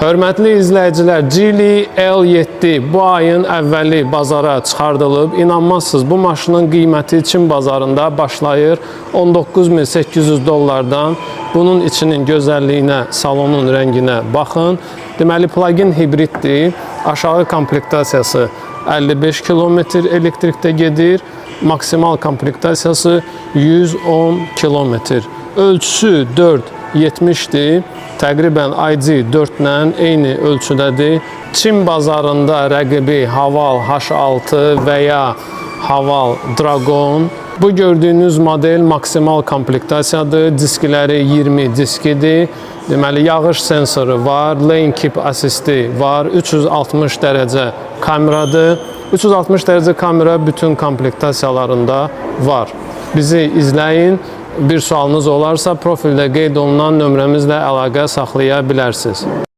Hörmətli izləyicilər, Geely L7 bu ayın əvvəli bazara çıxardılıb. İnanmazsınız, bu maşının qiyməti Çin bazarında başlayır 19.800 dollardan. Bunun içinin gözəlliyinə, salonun rənginə baxın. Deməli, plug-in hibriddir. Aşağı komplektasiyası 55 km elektrikdə gedir. Maksimal komplektasiyası 110 km. Ölçüsü 4.70-dir. Təqribən ID4 ilə eyni ölçüdədir. Çin bazarında rəqibi Haval H6 və ya Haval Dragon. Bu gördüyünüz model maksimal komplektasiyadır. Diskləri 20 diskidir. Deməli, yağış sensoru var, lane keep assisti var, 360 dərəcə kameradır. 360 dərəcə kamera bütün komplektasiyalarında var. Bizi izləyin. Bir sualınız olarsa, profildə qeyd olunan nömrəmizlə əlaqə saxlaya bilərsiniz.